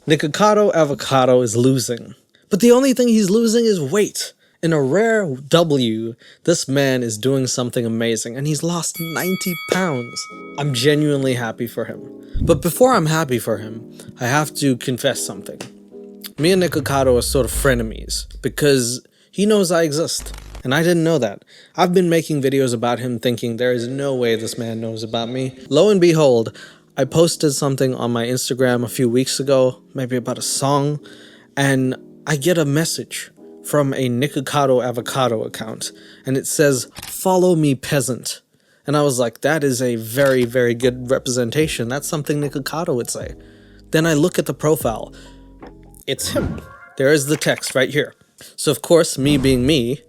Nikocado Avocado is losing. But the only thing he's losing is weight. In a rare W, this man is doing something amazing, and he's lost 90 pounds. I'm genuinely happy for him. But before I'm happy for him, I have to confess something. Me and Nikocado are sort of frenemies, because he knows I exist, and I didn't know that. I've been making videos about him thinking there is no way this man knows about me. Lo and behold, I posted something on my Instagram a few weeks ago, maybe about a song, and I get a message from a Nikocado Avocado account, and it says, "Follow me, peasant." And I was like, that is a very, very good representation. That's something Nikocado would say. Then I look at the profile. It's him. There is the text right here. So of course, me being me,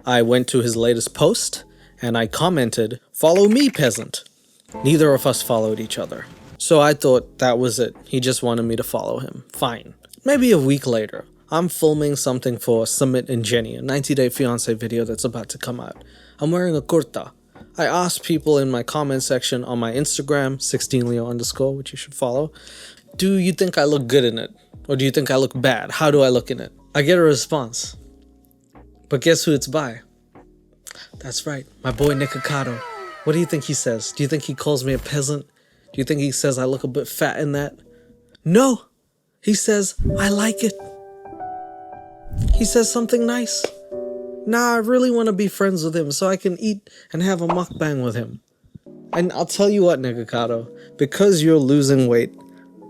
I went to his latest post, and I commented, "Follow me, peasant." Neither of us followed each other. So I thought that was it. He just wanted me to follow him. Fine. Maybe a week later, I'm filming something for Summit and Jenny, a 90-day fiancé video that's about to come out. I'm wearing a kurta. I asked people in my comment section on my Instagram, 16leo_, which you should follow, do you think I look good in it? Or do you think I look bad? How do I look in it? I get a response. But guess who it's by? That's right, my boy Nikocado. What do you think he says? Do you think he calls me a peasant? Do you think he says I look a bit fat in that? No! He says, I like it. He says something nice. Nah, I really want to be friends with him so I can eat and have a mukbang with him. And I'll tell you what, Nikocado, because you're losing weight,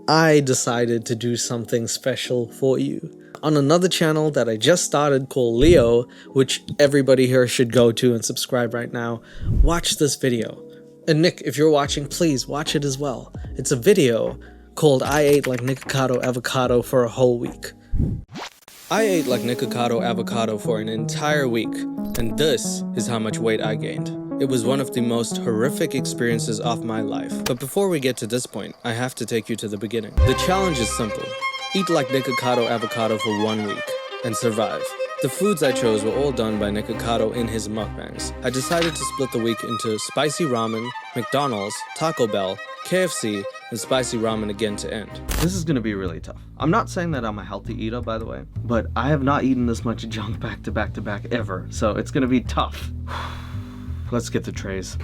I decided to do something special for you. On another channel that I just started called Leo, which everybody here should go to and subscribe right now, watch this video. And Nick, if you're watching, please watch it as well. It's a video called I Ate Like Nikocado Avocado for a Whole Week. I ate like Nikocado Avocado for an entire week, and this is how much weight I gained. It was one of the most horrific experiences of my life. But before we get to this point, I have to take you to the beginning. The challenge is simple. Eat like Nikocado Avocado for 1 week, and survive. The foods I chose were all done by Nikocado in his mukbangs. I decided to split the week into spicy ramen, McDonald's, Taco Bell, KFC, and spicy ramen again to end. This is gonna be really tough. I'm not saying that I'm a healthy eater, by the way, but I have not eaten this much junk back to back to back ever, so it's gonna be tough. Let's get the trays.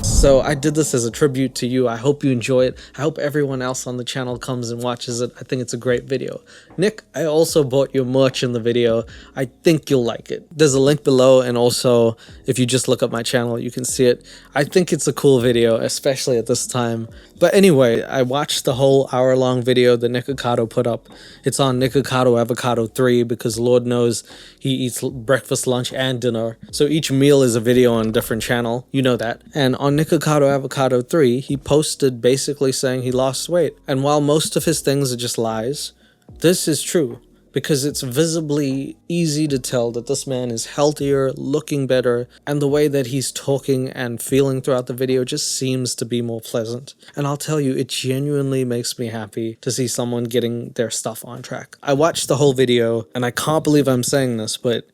So I did this as a tribute to you. I hope you enjoy it. I hope everyone else on the channel comes and watches it. I think it's a great video. Nick, I also bought your merch in the video. I think you'll like it. There's a link below, and also if you just look up my channel, you can see it. I think it's a cool video, especially at this time. But anyway, I watched the whole hour-long video that Nikocado put up. It's on Nikocado Avocado 3 because Lord knows he eats breakfast, lunch, and dinner. So each meal is a video on a different channel. You know that. And on Nikocado Avocado 3, he posted basically saying he lost weight. And while most of his things are just lies, this is true. Because it's visibly easy to tell that this man is healthier, looking better, and the way that he's talking and feeling throughout the video just seems to be more pleasant. And I'll tell you, it genuinely makes me happy to see someone getting their stuff on track. I watched the whole video, and I can't believe I'm saying this, but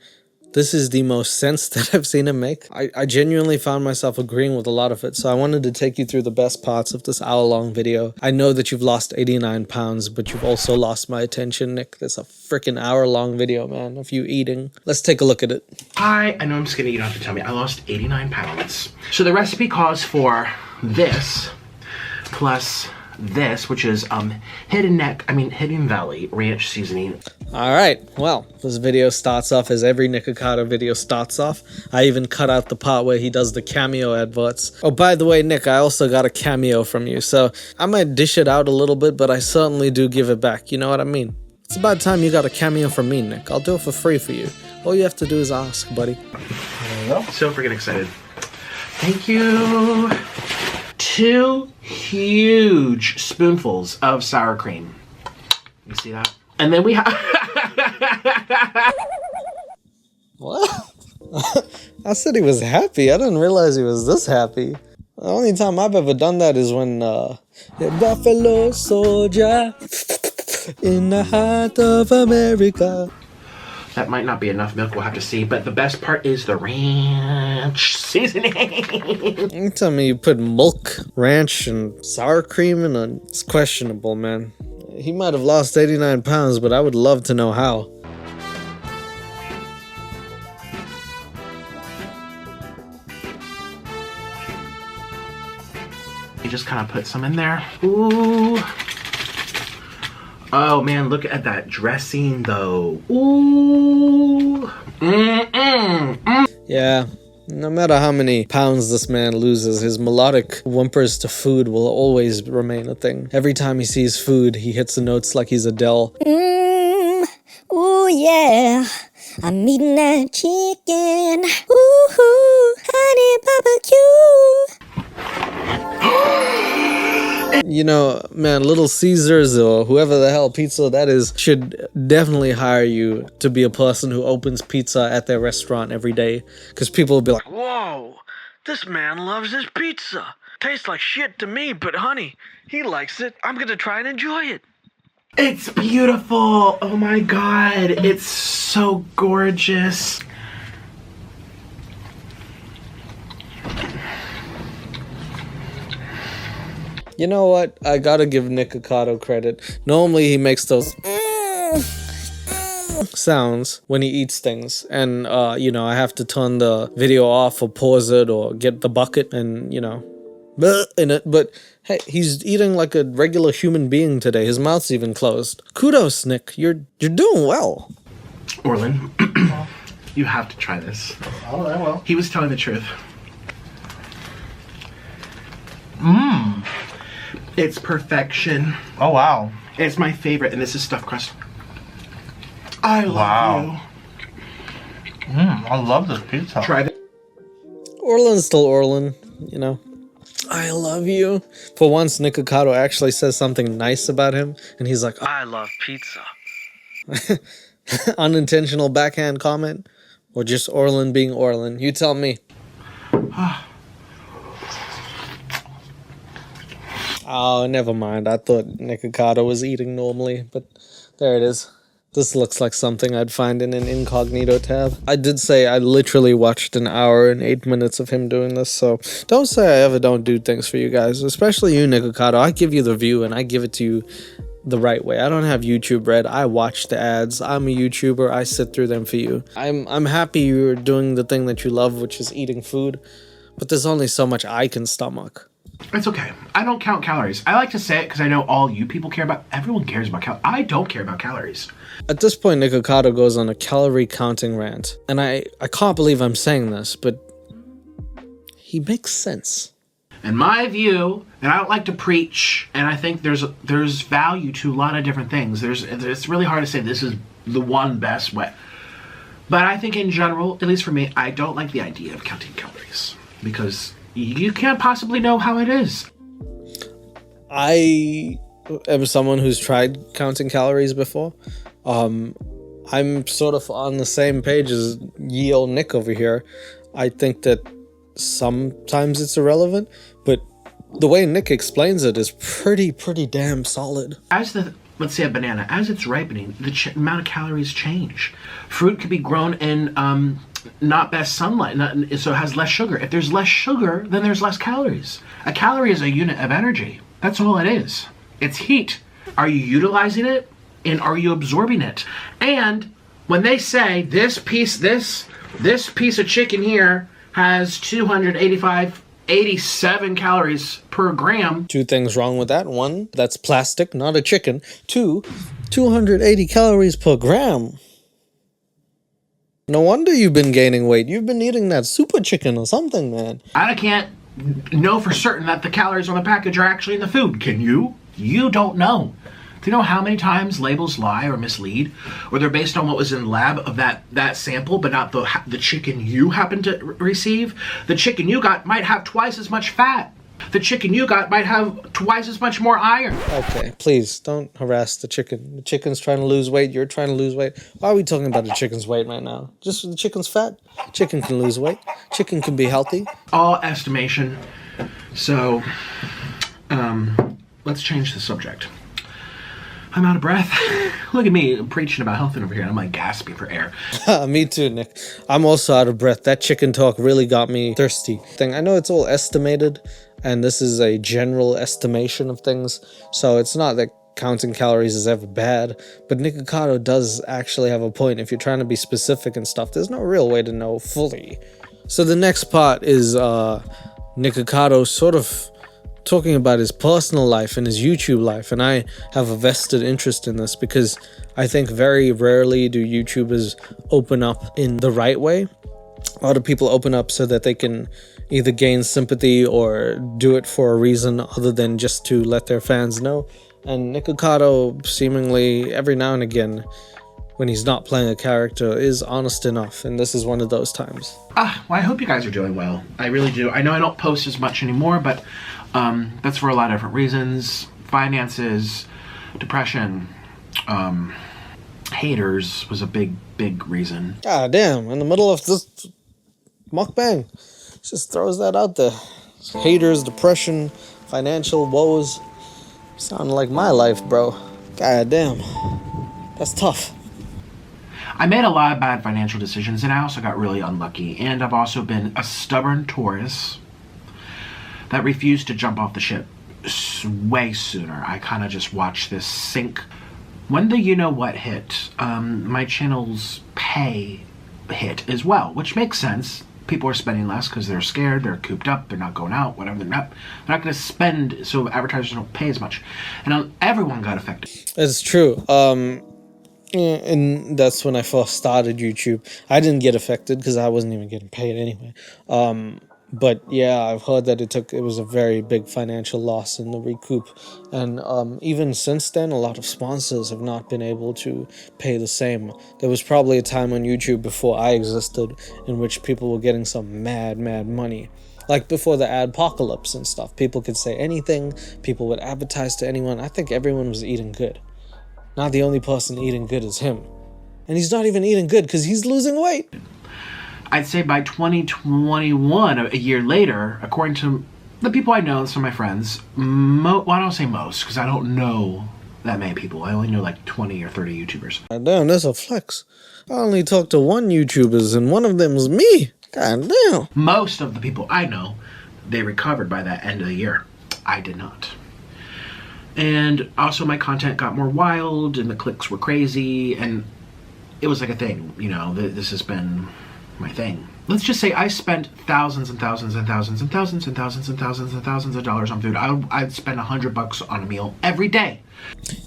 this is the most sense that I've seen him make. I genuinely found myself agreeing with a lot of it, so I wanted to take you through the best parts of this hour-long video. I know that you've lost 89 pounds, but you've also lost my attention, Nick. There's a freaking hour-long video, man, of you eating. Let's take a look at it. I know I'm skinny, you don't have to tell me. I lost 89 pounds. So the recipe calls for this, plus this, which is Hidden Valley Ranch Seasoning. Alright, well, this video starts off as every Nikocado video starts off. I even cut out the part where he does the cameo adverts. Oh, by the way, Nick, I also got a cameo from you, so I might dish it out a little bit, but I certainly do give it back, you know what I mean? It's about time you got a cameo from me, Nick. I'll do it for free for you. All you have to do is ask, buddy. There you go. So freaking excited. Thank you. 2 huge spoonfuls of sour cream. You see that? And then we have... What? I said he was happy. I didn't realize he was this happy. The only time I've ever done that is when, Buffalo Soldier in the heart of America. That might not be enough milk, we'll have to see. But the best part is the ranch seasoning. You tell me you put milk, ranch, and sour cream in a... It's questionable, man. He might have lost 89 pounds, but I would love to know how. You just kind of put some in there. Ooh. Oh man, look at that dressing though. Ooh. Yeah, no matter how many pounds this man loses, his melodic whimpers to food will always remain a thing. Every time he sees food, he hits the notes like he's Adele. Ooh yeah, I'm eating that chicken. Ooh, honey barbecue. You know, man, Little Caesars or whoever the hell pizza that is should definitely hire you to be a person who opens pizza at their restaurant every day. Because people will be like, whoa, this man loves his pizza. Tastes like shit to me, but honey, he likes it. I'm gonna try and enjoy it. It's beautiful. Oh my god, it's so gorgeous. You know what? I gotta give Nikocado credit. Normally he makes those sounds when he eats things. And, you know, I have to turn the video off or pause it or get the bucket and, you know, in it. But, hey, he's eating like a regular human being today. His mouth's even closed. Kudos, Nick. You're doing well. Orlin, you have to try this. Oh, I will. He was telling the truth. It's perfection. Oh, wow. It's my favorite, and this is stuffed crust. I love Wow. I love this pizza. you. Try it. Orlin's still Orlin, you know. I love you. For once, Nikocado actually says something nice about him, and he's like, I love pizza. Unintentional backhand comment, or just Orlin being Orlin? You tell me. Oh, never mind. I thought Nikocado was eating normally, but there it is. This looks like something I'd find in an incognito tab. I did say I literally watched an hour and 8 minutes of him doing this, so don't say I ever don't do things for you guys, especially you, Nikocado. I give you the view and I give it to you the right way. I don't have YouTube Red. I watch the ads. I'm a YouTuber. I sit through them for you. I'm happy you're doing the thing that you love, which is eating food, but there's only so much I can stomach. It's okay. I don't count calories. I like to say it because I know all you people care about. Everyone cares about calories. I don't care about calories. At this point, Nikocado goes on a calorie counting rant. And I can't believe I'm saying this, but he makes sense. In my view, and I don't like to preach, and I think there's value to a lot of different things. It's really hard to say this is the one best way. But I think in general, at least for me, I don't like the idea of counting calories. Because you can't possibly know how it is. I am someone who's tried counting calories before. I'm sort of on the same page as ye old Nick over here. I think that sometimes it's irrelevant, but the way Nick explains it is pretty damn solid. Let's say a banana, as it's ripening, the amount of calories change. Fruit could be grown in not best sunlight, so it has less sugar. If there's less sugar, then there's less calories. A calorie is a unit of energy. That's all it is. It's heat. Are you utilizing it? And are you absorbing it? And when they say this piece of chicken here has 87 calories per gram. Two things wrong with that. One, that's plastic, not a chicken. Two, 280 calories per gram. No wonder you've been gaining weight. You've been eating that super chicken or something, man. I can't know for certain that the calories on the package are actually in the food. Can you? You don't know. Do you know how many times labels lie or mislead? Or they're based on what was in the lab of that sample, but not the chicken you happen to receive? The chicken you got might have twice as much fat. The chicken you got might have twice as much more iron. Okay, please, don't harass the chicken. The chicken's trying to lose weight, you're trying to lose weight. Why are we talking about the chicken's weight right now? Just the chicken's fat? Chicken can lose weight. Chicken can be healthy. All estimation. So, let's change the subject. I'm out of breath. Look at me preaching about health over here. I'm like gasping for air. Me too, Nick. I'm also out of breath. That chicken talk really got me thirsty. I know it's all estimated, and this is a general estimation of things, so it's not that counting calories is ever bad, but Nikocado does actually have a point. If you're trying to be specific and stuff, there's no real way to know fully. So the next part is Nikocado sort of talking about his personal life and his YouTube life, and I have a vested interest in this because I think very rarely do YouTubers open up in the right way. A lot of people open up so that they can either gain sympathy or do it for a reason other than just to let their fans know. And Nikocado, seemingly every now and again, when he's not playing a character, is honest enough, and this is one of those times. Well, I hope you guys are doing well. I really do. I know I don't post as much anymore, but that's for a lot of different reasons. Finances, depression, haters was a big reason. God damn, in the middle of this mukbang, just throws that out there. Haters, depression, financial woes. Sound like my life, bro. God damn. That's tough. I made a lot of bad financial decisions, and I also got really unlucky. And I've also been a stubborn Taurus that refused to jump off the ship way sooner. I kind of just watched this sink. When the you-know-what hit, my channel's pay hit as well, which makes sense. People are spending less because they're scared, they're cooped up, they're not going out, whatever. They're not going to spend, so advertisers don't pay as much. And everyone got affected. It's true. And that's when I first started YouTube. I didn't get affected because I wasn't even getting paid anyway. But yeah, I've heard that it was a very big financial loss in the recoup. And even since then, a lot of sponsors have not been able to pay the same. There was probably a time on YouTube before I existed in which people were getting some mad money. Like before the adpocalypse and stuff. People could say anything. People would advertise to anyone. I think everyone was eating good. Not the only person eating good is him. And he's not even eating good because he's losing weight. I'd say by 2021, a year later, according to the people I know, some of my friends, well, I don't say most, because I don't know that many people. I only know like 20 or 30 YouTubers. God damn, that's a flex. I only talked to one YouTuber, and one of them was me. God damn. Most of the people I know, they recovered by that end of the year. I did not. And also my content got more wild, and the clicks were crazy, and it was like a thing, you know, this has been my thing. Let's just say I spent thousands and thousands and thousands and thousands and thousands and thousands and thousands of dollars on food. I'd spend $100 on a meal every day.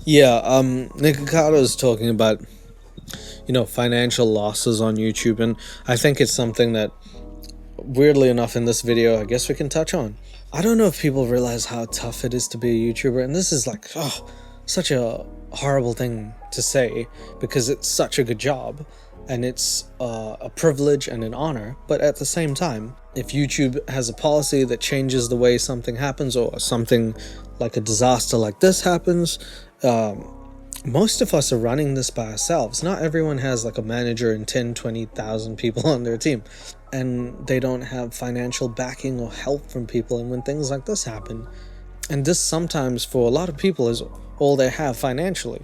Yeah, Nikocado is talking about, you know, financial losses on YouTube, and I think it's something that, weirdly enough, in this video, I guess we can touch on. I don't know if people realize how tough it is to be a YouTuber, and this is like, such a horrible thing to say, because it's such a good job. And it's a privilege and an honor, but at the same time, if YouTube has a policy that changes the way something happens, or something like a disaster like this happens, most of us are running this by ourselves. Not everyone has like a manager and 10, 20,000 people on their team, and they don't have financial backing or help from people. And when things like this happen, and this sometimes for a lot of people is all they have financially,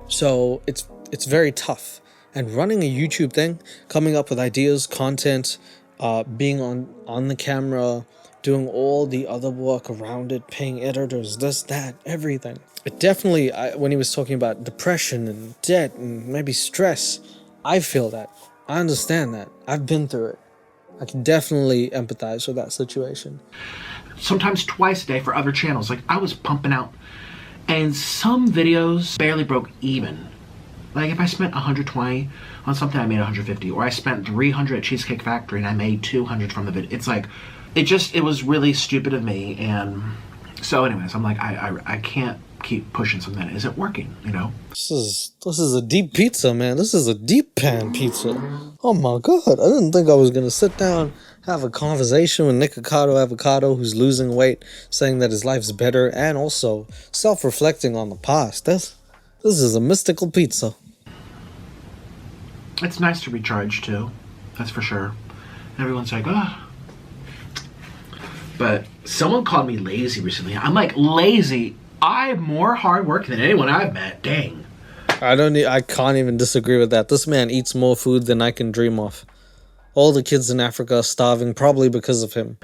so it's very tough. And running a YouTube thing, coming up with ideas, content, being on the camera, doing all the other work around it, paying editors, this, that, everything. It definitely, when he was talking about depression and debt and maybe stress, I feel that. I understand that. I've been through it. I can definitely empathize with that situation. Sometimes twice a day for other channels. Like, I was pumping out, and some videos barely broke even. Like, if I spent 120 on something, I made 150, or I spent 300 at Cheesecake Factory and I made 200 from the video. It's like, it was really stupid of me. And so anyways, I'm like, I can't keep pushing something that isn't working, you know? This is a deep pizza, man. This is a deep pan pizza. Oh my God. I didn't think I was going to sit down, have a conversation with Nikocado Avocado, who's losing weight, saying that his life's better, and also self-reflecting on the past. This is a mystical pizza. It's nice to recharge too, that's for sure. Everyone's like, But someone called me lazy recently. I'm like, lazy? I'm more hard work than anyone I've met. Dang. I can't even disagree with that. This man eats more food than I can dream of. All the kids in Africa are starving, probably because of him.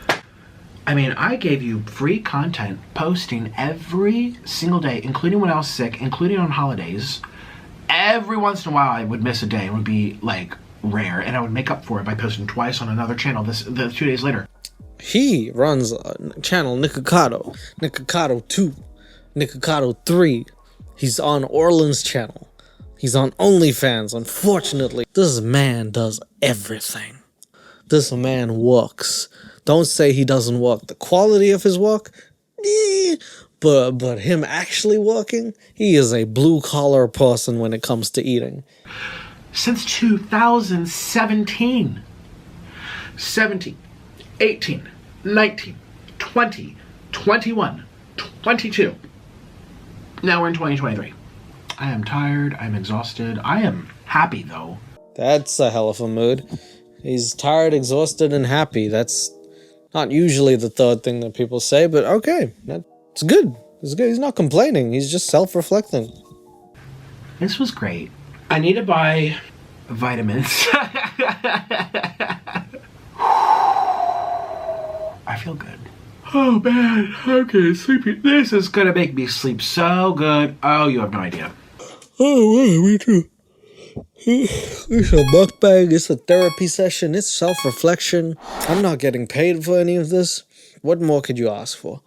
I mean, I gave you free content posting every single day, including when I was sick, including on holidays. Every once in a while, I would miss a day. It would be, like, rare, and I would make up for it by posting twice on another channel the 2 days later. He runs a channel, Nikocado. Nikocado 2. Nikocado 3. He's on Orland's channel. He's on OnlyFans, unfortunately. This man does everything. This man works. Don't say he doesn't work. The quality of his work, but him actually working, he is a blue-collar person when it comes to eating. Since 2017. 17, 18, 19, 20, 21, 22. Now we're in 2023. I am tired. I'm exhausted. I am happy, though. That's a hell of a mood. He's tired, exhausted, and happy. That's not usually the third thing that people say, but okay. That's good. It's good. He's not complaining. He's just self-reflecting. This was great. I need to buy vitamins. I feel good. Oh man, okay, sleepy. This is gonna make me sleep so good. Oh, you have no idea. Oh, wow, me too. It's a mukbang, it's a therapy session, it's self-reflection. I'm not getting paid for any of this. What more could you ask for?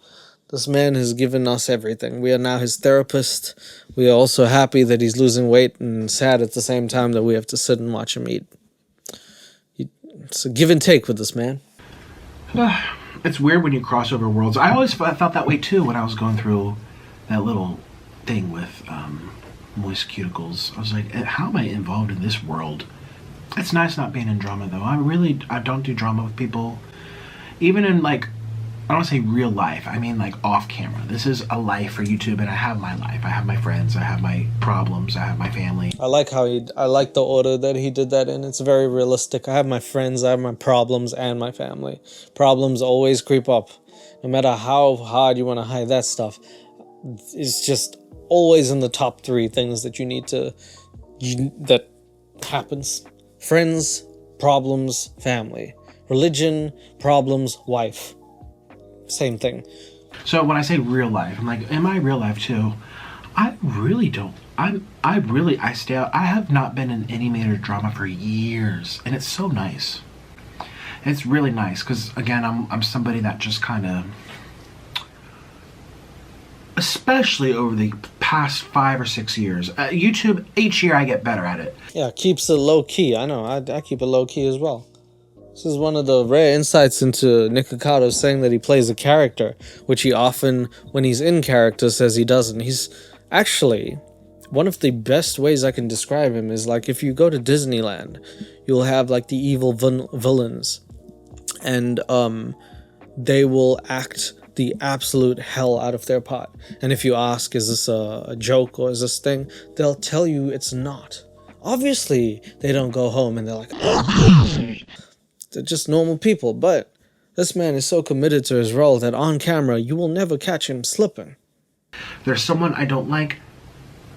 This man has given us everything. We are now his therapist. We are also happy that he's losing weight and sad at the same time that we have to sit and watch him eat. It's a give and take with this man. It's weird when you cross over worlds. I always felt that way too when I was going through that little thing with moist cuticles. I was like, how am I involved in this world? It's nice not being in drama though. I don't do drama with people. Even in like, I don't want to say real life. I mean like off camera. This is a life for YouTube and I have my life. I have my friends. I have my problems. I have my family. I like the order that he did that in. It's very realistic. I have my friends, I have my problems, and my family. Problems always creep up. No matter how hard you want to hide that stuff, it's just always in the top 3 things that that happens. Friends, problems, family. Religion, problems, wife. Same thing. So when I say real life, I'm like, am I real life too? I really don't. I have not been in any major drama for years, and it's so nice. It's really nice because again, I'm somebody that just kind of, especially over the past 5 or 6 years, YouTube. Each year I get better at it. Yeah, keeps it low key. I know. I keep it low key as well. This is one of the rare insights into Nikocado saying that he plays a character, which he often, when he's in character, says he doesn't. He's actually, one of the best ways I can describe him is like if you go to Disneyland, you'll have like the evil villains, and they will act the absolute hell out of their part. And if you ask, is this a joke or is this thing, they'll tell you it's not. Obviously, they don't go home and they're like, they're just normal people, but this man is so committed to his role that on camera, you will never catch him slipping. There's someone I don't like,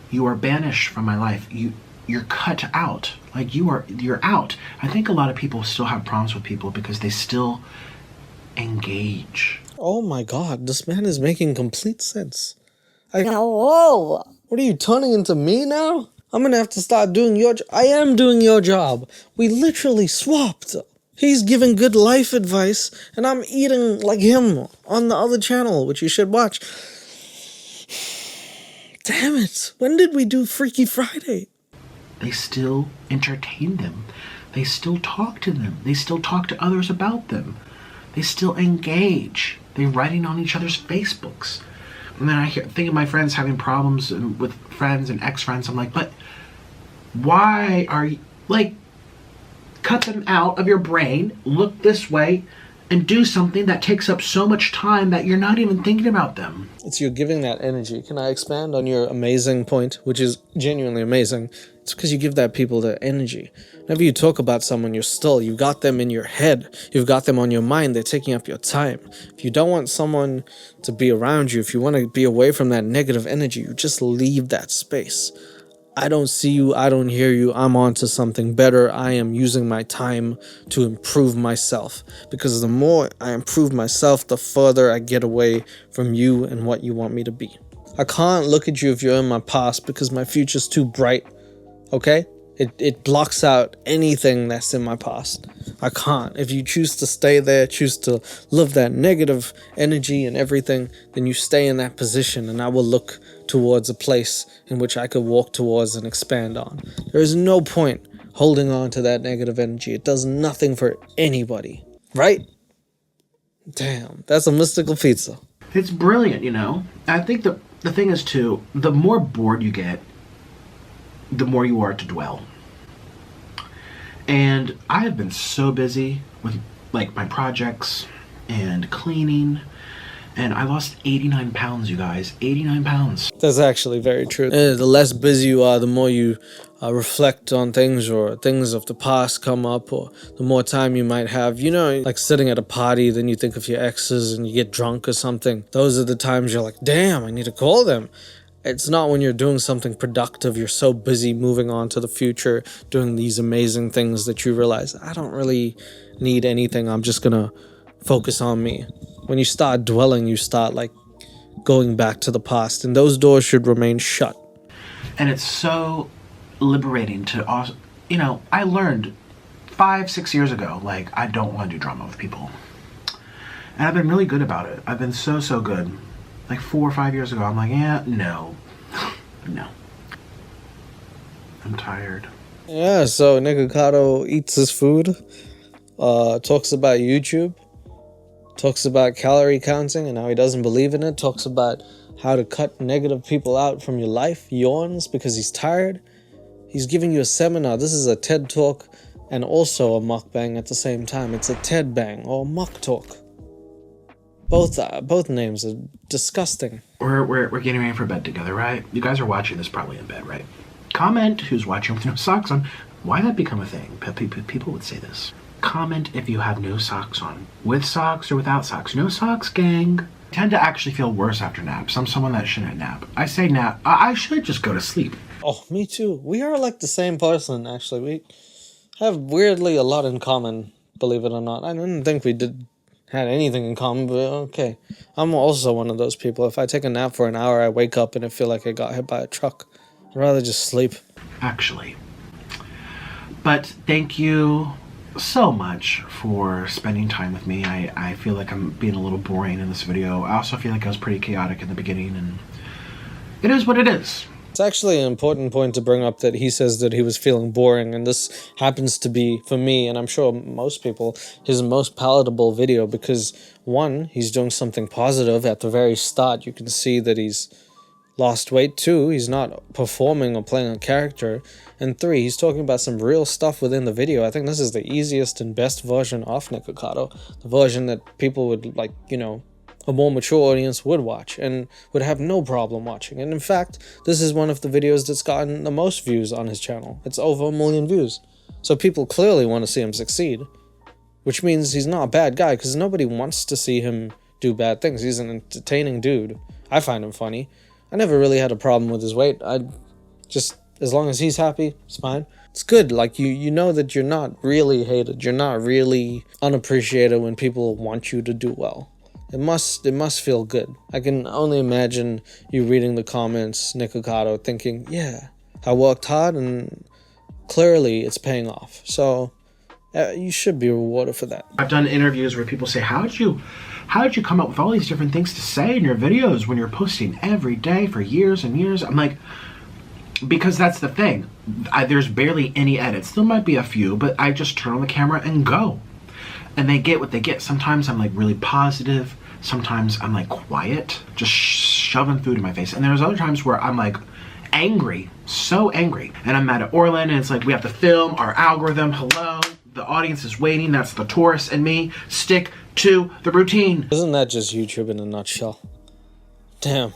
you are banished from my life. You're cut out. Like you're out. I think a lot of people still have problems with people because they still engage. Oh my god, this man is making complete sense. Whoa! What are you turning into me now? I'm gonna have to start doing your job. I am doing your job. We literally swapped. He's giving good life advice, and I'm eating like him on the other channel, which you should watch. Damn it. When did we do Freaky Friday? They still entertain them. They still talk to them. They still talk to others about them. They still engage. They're writing on each other's Facebooks. And then I think of my friends having problems with friends and ex-friends. I'm like, but why are you, like, cut them out of your brain, look this way, and do something that takes up so much time that you're not even thinking about them. It's you giving that energy. Can I expand on your amazing point, which is genuinely amazing? It's because you give that people the energy. Whenever you talk about someone, you've got them in your head. You've got them on your mind. They're taking up your time. If you don't want someone to be around you, if you want to be away from that negative energy, you just leave that space. I don't see you, I don't hear you, I'm on to something better. I am using my time to improve myself. Because the more I improve myself, the further I get away from you and what you want me to be. I can't look at you if you're in my past because my future's too bright, okay? It blocks out anything that's in my past. I can't. If you choose to stay there, choose to live that negative energy and everything, then you stay in that position and I will look towards a place in which I could walk towards and expand on. There is no point holding on to that negative energy. It does nothing for anybody, right? Damn, that's a mystical pizza. It's brilliant, you know? I think the thing is, too, the more bored you get, the more you are to dwell. And I have been so busy with like my projects and cleaning, and I lost 89 pounds, you guys. 89 pounds. That's actually very true. The less busy you are, the more you reflect on things, or things of the past come up, or the more time you might have. You know, like sitting at a party, then you think of your exes and you get drunk or something. Those are the times you're like, damn, I need to call them. It's not when you're doing something productive. You're so busy moving on to the future, doing these amazing things that you realize, I don't really need anything. I'm just gonna focus on me. When you start dwelling, you start like going back to the past, and those doors should remain shut. And it's so liberating to also, you know, I learned 5-6 years ago, like, I don't want to do drama with people. And I've been really good about it. I've been so good. Like 4 or 5 years ago, I'm like, yeah, no. No. I'm tired. Yeah, so Nikocado eats his food, talks about YouTube, talks about calorie counting and how he doesn't believe in it, talks about how to cut negative people out from your life, yawns because he's tired. He's giving you a seminar. This is a TED Talk and also a mukbang at the same time. It's a TED Bang or Muk Talk. Both names are disgusting. We're getting ready for bed together, right? You guys are watching this probably in bed, right? Comment who's watching with no socks on. Why that become a thing? People would say this. Comment if you have no socks on. With socks or without socks. No socks, gang. I tend to actually feel worse after naps. I'm someone that shouldn't nap. I say nap. I should just go to sleep. Oh, me too. We are like the same person, actually. We have weirdly a lot in common, believe it or not. I didn't think we had anything in common, but okay. I'm also one of those people. If I take a nap for an hour, I wake up and I feel like I got hit by a truck. I'd rather just sleep. Actually. But thank you so much for spending time with me. I feel like I'm being a little boring in this video. I also feel like I was pretty chaotic in the beginning, and it is what it is. It's actually an important point to bring up that he says that he was feeling boring, and this happens to be, for me, and I'm sure most people, his most palatable video because, one, he's doing something positive at the very start. You can see that he's lost weight. 2, he's not performing or playing a character. And 3, he's talking about some real stuff within the video. I think this is the easiest and best version of Nikocado. The version that people would, like, you know, a more mature audience would watch and would have no problem watching. And in fact, this is one of the videos that's gotten the most views on his channel. It's over 1 million views. So people clearly want to see him succeed, which means he's not a bad guy because nobody wants to see him do bad things. He's an entertaining dude. I find him funny. I never really had a problem with his weight. I just, as long as he's happy, it's fine. It's good. Like, you know that you're not really hated. You're not really unappreciated when people want you to do well. It must feel good. I can only imagine you reading the comments, Nikocado, thinking, yeah, I worked hard and clearly it's paying off. So you should be rewarded for that. I've done interviews where people say, how did you come up with all these different things to say in your videos when you're posting every day for years and years? I'm like, because that's the thing. There's barely any edits. There might be a few, but I just turn on the camera and go. And they get what they get. Sometimes I'm like really positive. Sometimes I'm like quiet, just shoving food in my face. And there's other times where I'm like angry, so angry. And I'm mad at Orlin, and it's like, we have to film our algorithm. Hello, the audience is waiting. That's the Taurus and me. Stick to the routine. Isn't that just YouTube in a nutshell? Damn.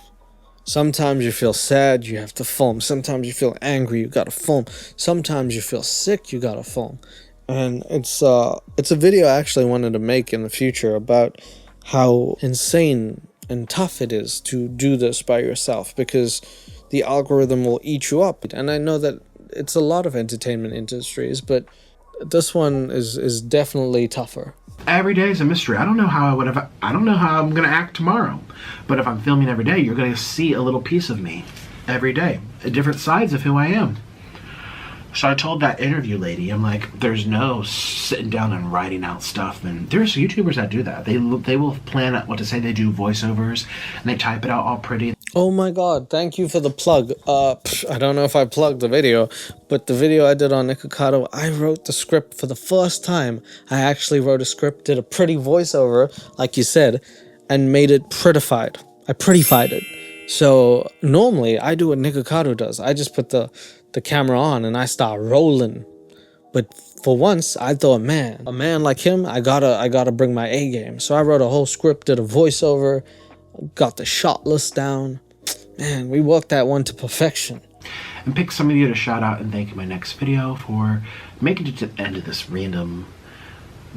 Sometimes you feel sad, you have to film. Sometimes you feel angry, you gotta film. Sometimes you feel sick, you gotta film. And it's a video I actually wanted to make in the future about how insane and tough it is to do this by yourself, because the algorithm will eat you up. And I know that it's a lot of entertainment industries, but this one is definitely tougher. Every day is a mystery. I don't know how I don't know how I'm gonna act tomorrow. But if I'm filming every day, you're gonna see a little piece of me every day, different sides of who I am. So I told that interview lady, I'm like, there's no sitting down and writing out stuff. And there's YouTubers that do that. They will plan out what to say. They do voiceovers and they type it out all pretty. Oh my god, thank you for the plug. I don't know if I plugged the video, but the video I did on Nikocado, I wrote the script for the first time. I actually wrote a script, did a pretty voiceover, like you said, and made it prettified. I prettified it. So normally I do what Nikocado does. I just put the camera on and I start rolling. But for once, I thought, man, a man like him, I gotta bring my A game. So I wrote a whole script, did a voiceover, got the shot list down. Man, we worked that one to perfection. And pick some of you to shout out and thank in my next video for making it to the end of this random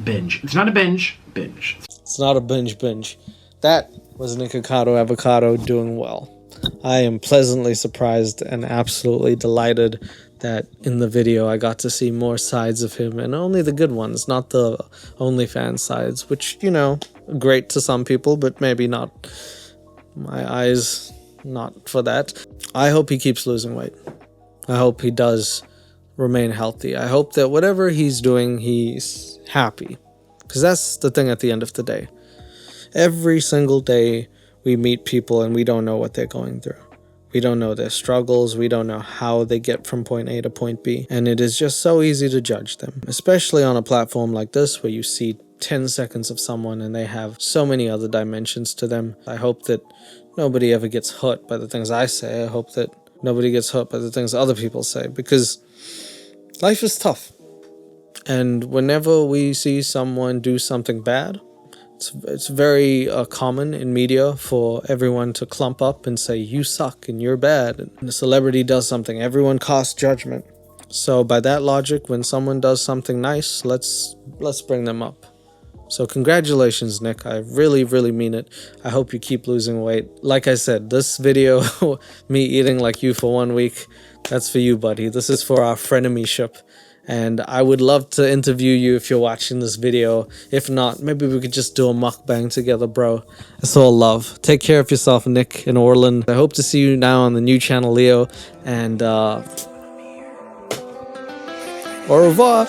binge. It's not a binge. It's not a binge. That was Nikocado Avocado doing well. I am pleasantly surprised and absolutely delighted that in the video I got to see more sides of him, and only the good ones, not the OnlyFans sides, which, you know, great to some people, but maybe not my eyes, not for that. I hope he keeps losing weight. I hope he does remain healthy. I hope that whatever he's doing, he's happy, because that's the thing at the end of the day. Every single day we meet people and we don't know what they're going through. We don't know their struggles. We don't know how they get from point A to point B. And it is just so easy to judge them, especially on a platform like this where you see 10 seconds of someone and they have so many other dimensions to them. I hope that nobody ever gets hurt by the things I say. I hope that nobody gets hurt by the things other people say, because life is tough. And whenever we see someone do something bad, it's very common in media for everyone to clump up and say, you suck and you're bad. And when a celebrity does something, everyone casts judgment. So by that logic, when someone does something nice, let's bring them up. So congratulations, Nick. I really, really mean it. I hope you keep losing weight. Like I said, this video, me eating like you for 1 week, that's for you, buddy. This is for our frenemyship. And I would love to interview you if you're watching this video. If not, maybe we could just do a mukbang together, bro. It's all love. Take care of yourself, Nick in Orland. I hope to see you now on the new channel, Leo. And au revoir.